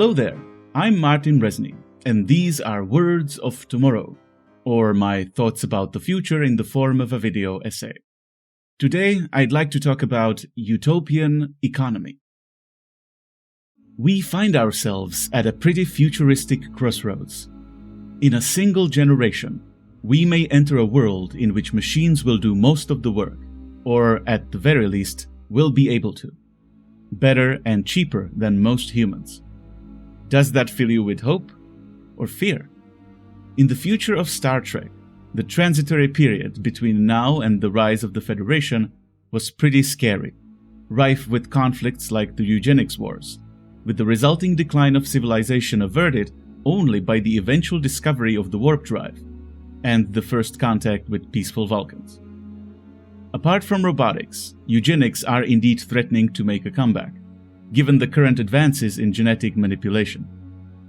Hello there, I'm Martin Resny, and these are Words of Tomorrow, or my thoughts about the future in the form of a video essay. Today, I'd like to talk about utopian economy. We find ourselves at a pretty futuristic crossroads. In a single generation, we may enter a world in which machines will do most of the work, or at the very least, will be able to. Better and cheaper than most humans. Does that fill you with hope or fear? In the future of Star Trek, the transitory period between now and the rise of the Federation was pretty scary, rife with conflicts like the eugenics wars, with the resulting decline of civilization averted only by the eventual discovery of the warp drive and the first contact with peaceful Vulcans. Apart from robotics, eugenics are indeed threatening to make a comeback, given the current advances in genetic manipulation.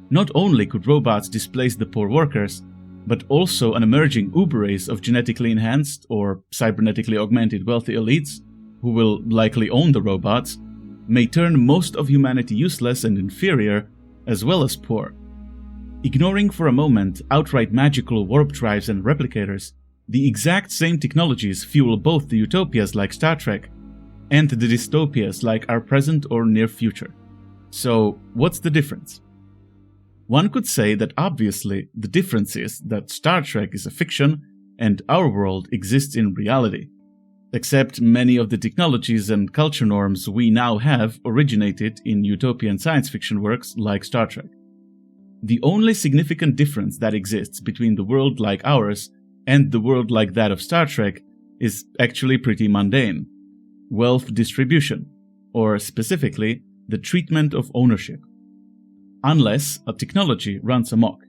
Not only could robots displace the poor workers, but also an emerging uber race of genetically enhanced or cybernetically augmented wealthy elites, who will likely own the robots, may turn most of humanity useless and inferior, as well as poor. Ignoring for a moment outright magical warp drives and replicators, the exact same technologies fuel both the utopias like Star Trek and the dystopias like our present or near future. So, what's the difference? One could say that obviously the difference is that Star Trek is a fiction and our world exists in reality, except many of the technologies and culture norms we now have originated in utopian science fiction works like Star Trek. The only significant difference that exists between the world like ours and the world like that of Star Trek is actually pretty mundane. Wealth distribution, or specifically, the treatment of ownership. Unless a technology runs amok,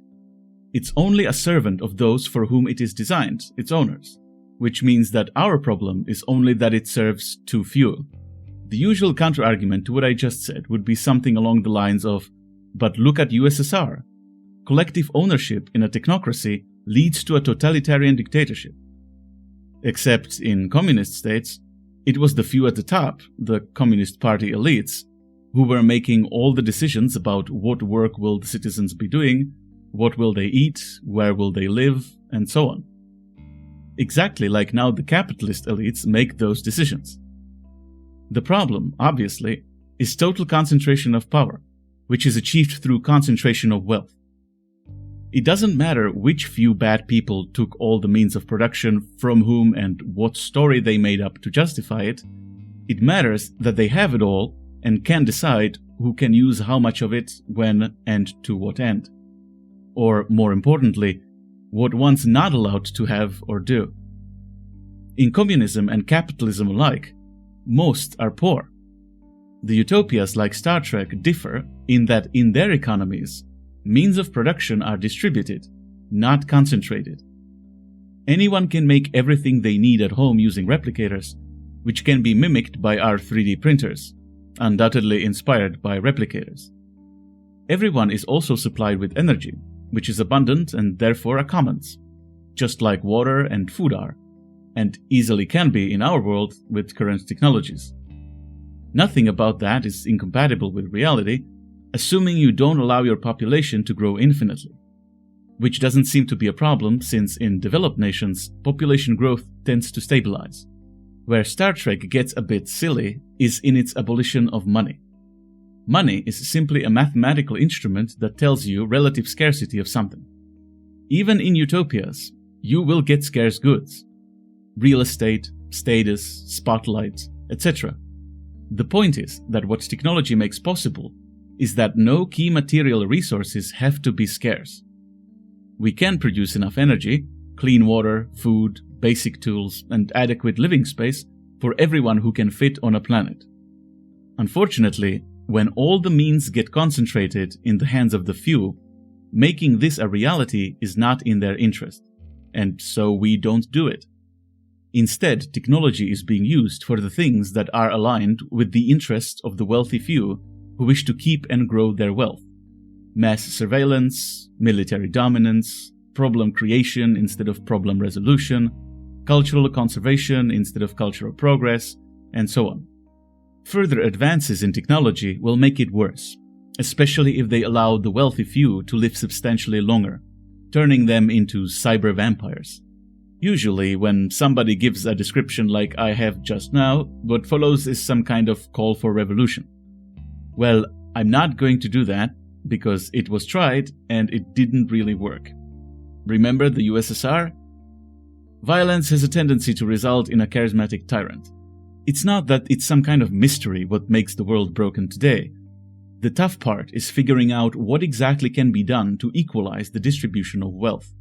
it's only a servant of those for whom it is designed, its owners, which means that our problem is only that it serves too few. The usual counter-argument to what I just said would be something along the lines of, but look at USSR. Collective ownership in a technocracy leads to a totalitarian dictatorship. Except in communist states, it was the few at the top, the Communist Party elites, who were making all the decisions about what work will the citizens be doing, what will they eat, where will they live, and so on. Exactly like now the capitalist elites make those decisions. The problem, obviously, is total concentration of power, which is achieved through concentration of wealth. It doesn't matter which few bad people took all the means of production from whom and what story they made up to justify it. It matters that they have it all and can decide who can use how much of it, when, and to what end. Or, more importantly, what one's not allowed to have or do. In communism and capitalism alike, most are poor. The utopias like Star Trek differ in that in their economies, means of production are distributed, not concentrated. Anyone can make everything they need at home using replicators, which can be mimicked by our 3D printers, undoubtedly inspired by replicators. Everyone is also supplied with energy, which is abundant and therefore a commons, just like water and food are, and easily can be in our world with current technologies. Nothing about that is incompatible with reality, assuming you don't allow your population to grow infinitely. Which doesn't seem to be a problem since in developed nations, population growth tends to stabilize. Where Star Trek gets a bit silly is in its abolition of money. Money is simply a mathematical instrument that tells you relative scarcity of something. Even in utopias, you will get scarce goods. Real estate, status, spotlight, etc. The point is that what technology makes possible is that no key material resources have to be scarce. We can produce enough energy, clean water, food, basic tools, and adequate living space for everyone who can fit on a planet. Unfortunately, when all the means get concentrated in the hands of the few, making this a reality is not in their interest, and so we don't do it. Instead, technology is being used for the things that are aligned with the interests of the wealthy few who wish to keep and grow their wealth. Mass surveillance, military dominance, problem creation instead of problem resolution, cultural conservation instead of cultural progress, and so on. Further advances in technology will make it worse, especially if they allow the wealthy few to live substantially longer, turning them into cyber vampires. Usually, when somebody gives a description like I have just now, what follows is some kind of call for revolution. Well, I'm not going to do that, because it was tried and it didn't really work. Remember the USSR? Violence has a tendency to result in a charismatic tyrant. It's not that it's some kind of mystery what makes the world broken today. The tough part is figuring out what exactly can be done to equalize the distribution of wealth.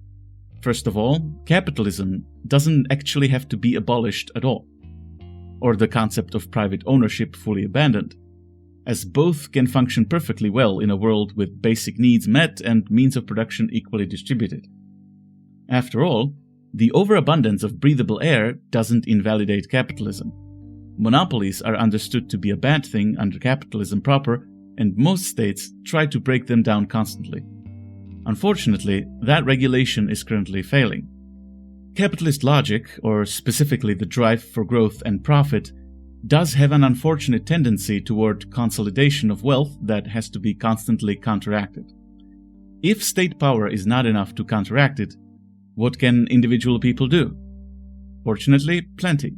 First of all, capitalism doesn't actually have to be abolished at all, or the concept of private ownership fully abandoned, as both can function perfectly well in a world with basic needs met and means of production equally distributed. After all, the overabundance of breathable air doesn't invalidate capitalism. Monopolies are understood to be a bad thing under capitalism proper, and most states try to break them down constantly. Unfortunately, that regulation is currently failing. Capitalist logic, or specifically the drive for growth and profit, does have an unfortunate tendency toward consolidation of wealth that has to be constantly counteracted. If state power is not enough to counteract it, what can individual people do? Fortunately, plenty.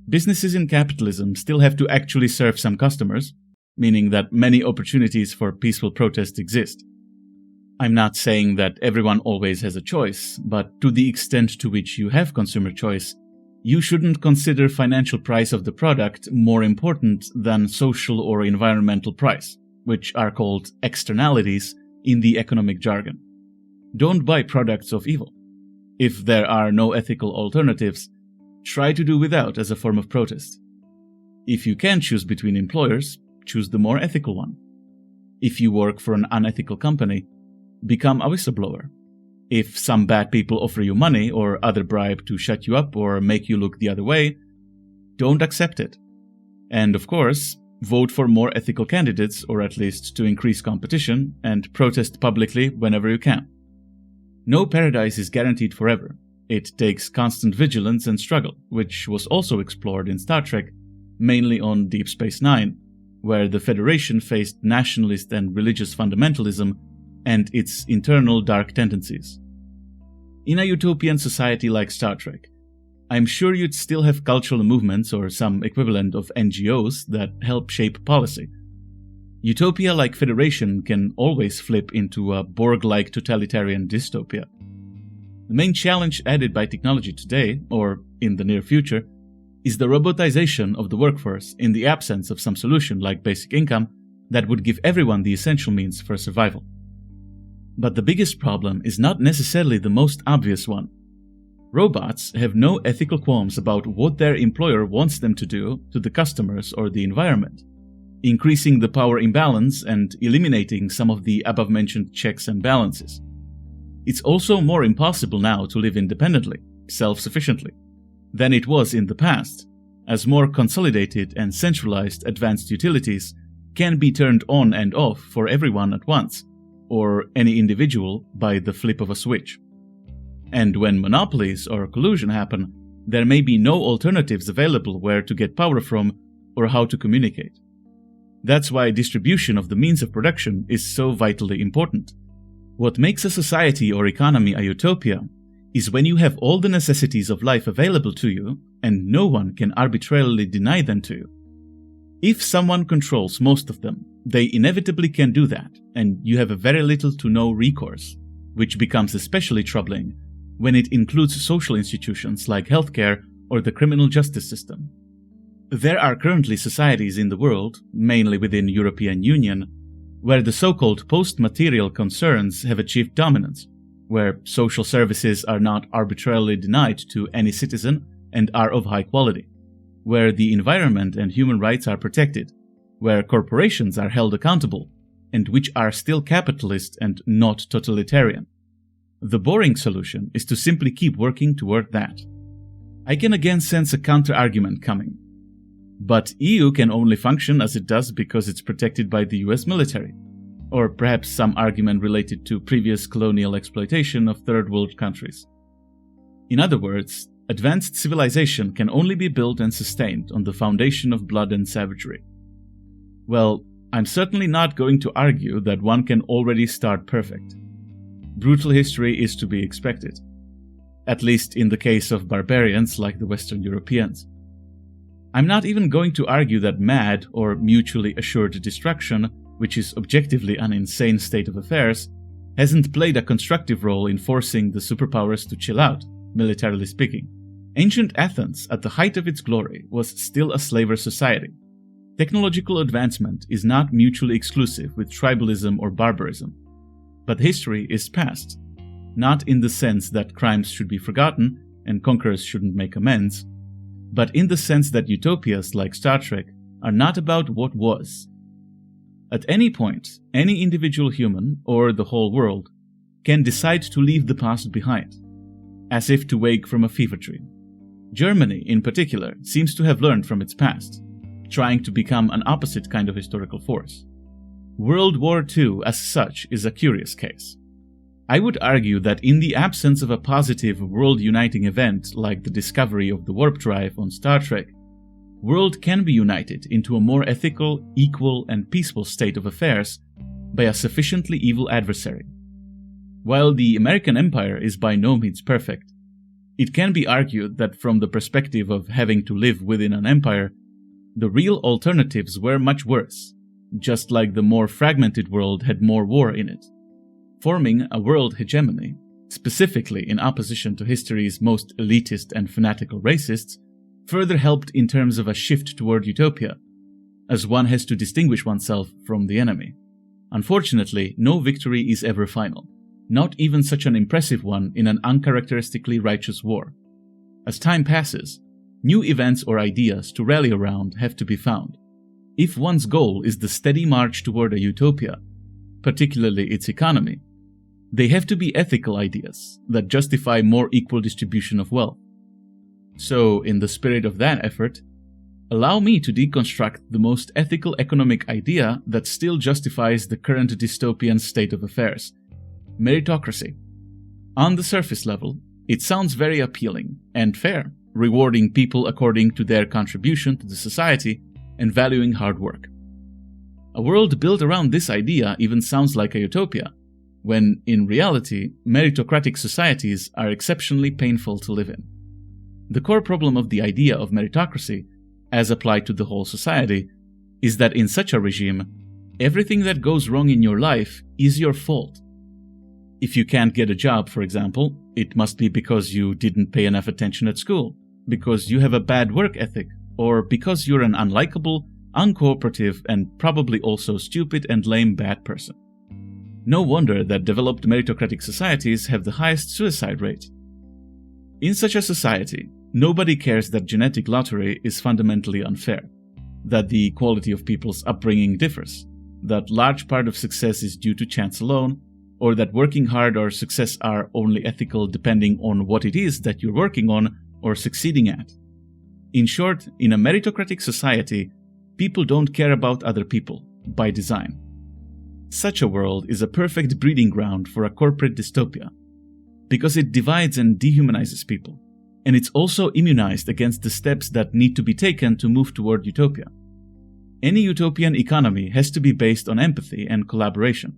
Businesses in capitalism still have to actually serve some customers, meaning that many opportunities for peaceful protest exist. I'm not saying that everyone always has a choice, but to the extent to which you have consumer choice, you shouldn't consider financial price of the product more important than social or environmental price, which are called externalities in the economic jargon. Don't buy products of evil. If there are no ethical alternatives, try to do without as a form of protest. If you can choose between employers, choose the more ethical one. If you work for an unethical company, become a whistleblower. If some bad people offer you money or other bribe to shut you up or make you look the other way, don't accept it. And of course, vote for more ethical candidates, or at least to increase competition, and protest publicly whenever you can. No paradise is guaranteed forever. It takes constant vigilance and struggle, which was also explored in Star Trek, mainly on Deep Space Nine, where the Federation faced nationalist and religious fundamentalism and its internal dark tendencies. In a utopian society like Star Trek, I'm sure you'd still have cultural movements or some equivalent of NGOs that help shape policy. Utopia like Federation can always flip into a Borg-like totalitarian dystopia. The main challenge added by technology today, or in the near future, is the robotization of the workforce in the absence of some solution like basic income that would give everyone the essential means for survival. But the biggest problem is not necessarily the most obvious one. Robots have no ethical qualms about what their employer wants them to do to the customers or the environment, increasing the power imbalance and eliminating some of the above-mentioned checks and balances. It's also more impossible now to live independently, self-sufficiently, than it was in the past, as more consolidated and centralized advanced utilities can be turned on and off for everyone at once, or any individual by the flip of a switch. And when monopolies or collusion happen, there may be no alternatives available where to get power from or how to communicate. That's why distribution of the means of production is so vitally important. What makes a society or economy a utopia is when you have all the necessities of life available to you and no one can arbitrarily deny them to you. If someone controls most of them, they inevitably can do that, and you have a very little to no recourse, which becomes especially troubling when it includes social institutions like healthcare or the criminal justice system. There are currently societies in the world, mainly within the European Union, where the so-called post-material concerns have achieved dominance, where social services are not arbitrarily denied to any citizen and are of high quality, where the environment and human rights are protected, where corporations are held accountable, and which are still capitalist and not totalitarian. The boring solution is to simply keep working toward that. I can again sense a counter-argument coming. But EU can only function as it does because it's protected by the US military, or perhaps some argument related to previous colonial exploitation of third world countries. In other words, advanced civilization can only be built and sustained on the foundation of blood and savagery. Well, I'm certainly not going to argue that one can already start perfect. Brutal history is to be expected, at least in the case of barbarians like the Western Europeans. I'm not even going to argue that mad or mutually assured destruction, which is objectively an insane state of affairs, hasn't played a constructive role in forcing the superpowers to chill out, militarily speaking. Ancient Athens, at the height of its glory, was still a slaver society. Technological advancement is not mutually exclusive with tribalism or barbarism. But history is past, not in the sense that crimes should be forgotten and conquerors shouldn't make amends, but in the sense that utopias like Star Trek are not about what was. At any point, any individual human, or the whole world, can decide to leave the past behind, as if to wake from a fever dream. Germany, in particular, seems to have learned from its past, trying to become an opposite kind of historical force. World War II, as such, is a curious case. I would argue that in the absence of a positive world-uniting event like the discovery of the warp drive on Star Trek, world can be united into a more ethical, equal, and peaceful state of affairs by a sufficiently evil adversary. While the American Empire is by no means perfect, it can be argued that from the perspective of having to live within an empire, the real alternatives were much worse, just like the more fragmented world had more war in it. Forming a world hegemony, specifically in opposition to history's most elitist and fanatical racists, further helped in terms of a shift toward utopia, as one has to distinguish oneself from the enemy. Unfortunately, no victory is ever final, not even such an impressive one in an uncharacteristically righteous war. As time passes, new events or ideas to rally around have to be found. If one's goal is the steady march toward a utopia, particularly its economy, they have to be ethical ideas that justify more equal distribution of wealth. So, in the spirit of that effort, allow me to deconstruct the most ethical economic idea that still justifies the current dystopian state of affairs: meritocracy. On the surface level, it sounds very appealing and fair, rewarding people according to their contribution to the society and valuing hard work. A world built around this idea even sounds like a utopia, when in reality, meritocratic societies are exceptionally painful to live in. The core problem of the idea of meritocracy, as applied to the whole society, is that in such a regime, everything that goes wrong in your life is your fault. If you can't get a job, for example, it must be because you didn't pay enough attention at school, because you have a bad work ethic, or because you're an unlikable, uncooperative, and probably also stupid and lame bad person. No wonder that developed meritocratic societies have the highest suicide rate. In such a society, nobody cares that genetic lottery is fundamentally unfair, that the quality of people's upbringing differs, that large part of success is due to chance alone, or that working hard or success are only ethical depending on what it is that you're working on or succeeding at. In short, in a meritocratic society, people don't care about other people, by design. Such a world is a perfect breeding ground for a corporate dystopia, because it divides and dehumanizes people, and it's also immunized against the steps that need to be taken to move toward utopia. Any utopian economy has to be based on empathy and collaboration,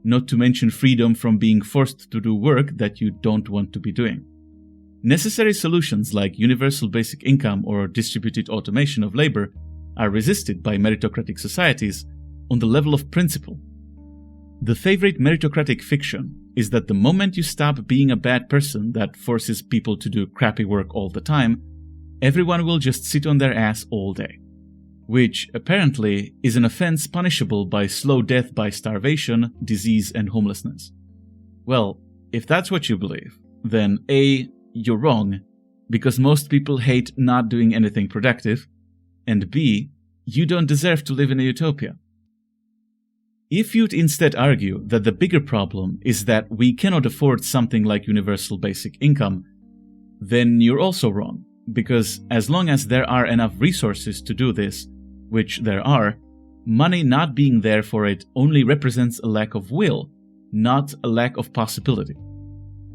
not to mention freedom from being forced to do work that you don't want to be doing. Necessary solutions like universal basic income or distributed automation of labor are resisted by meritocratic societies on the level of principle. The favorite meritocratic fiction is that the moment you stop being a bad person that forces people to do crappy work all the time, everyone will just sit on their ass all day, which apparently is an offense punishable by slow death by starvation, disease, and homelessness. Well, if that's what you believe, then A, you're wrong, because most people hate not doing anything productive, and B, you don't deserve to live in a utopia. If you'd instead argue that the bigger problem is that we cannot afford something like universal basic income, then you're also wrong, because as long as there are enough resources to do this, which there are, money not being there for it only represents a lack of will, not a lack of possibility.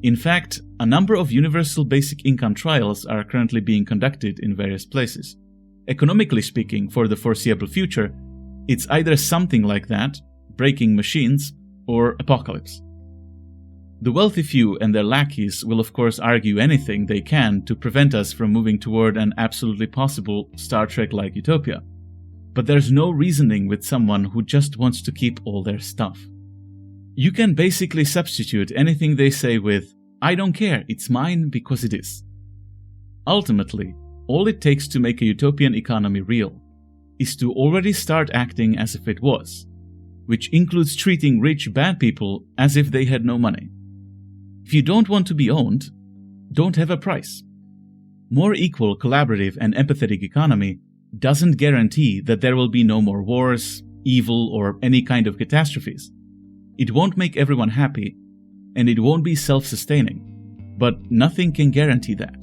In fact, a number of universal basic income trials are currently being conducted in various places. Economically speaking, for the foreseeable future, It's either something like that, breaking machines, or apocalypse. The wealthy few and their lackeys will of course argue anything they can to prevent us from moving toward an absolutely possible Star Trek-like utopia. But there's no reasoning with someone who just wants to keep all their stuff. You can basically substitute anything they say with, "I don't care, it's mine because it is." Ultimately, all it takes to make a utopian economy real is to already start acting as if it was, which includes treating rich bad people as if they had no money. If you don't want to be owned, don't have a price. More equal, collaborative, and empathetic economy doesn't guarantee that there will be no more wars, evil, or any kind of catastrophes. It won't make everyone happy, and it won't be self-sustaining, but nothing can guarantee that.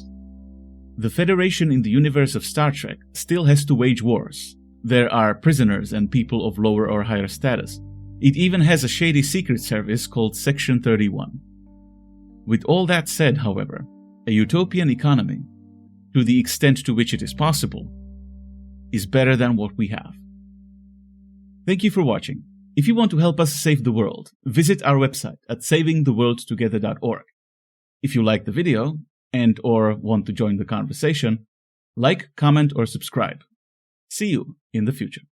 The Federation in the universe of Star Trek still has to wage wars. There are prisoners and people of lower or higher status. It even has a shady secret service called Section 31. With all that said, however, a utopian economy, to the extent to which it is possible, is better than what we have. Thank you for watching. If you want to help us save the world, visit our website at savingtheworldtogether.org. If you like the video and/or want to join the conversation, like, comment, or subscribe. See you in the future.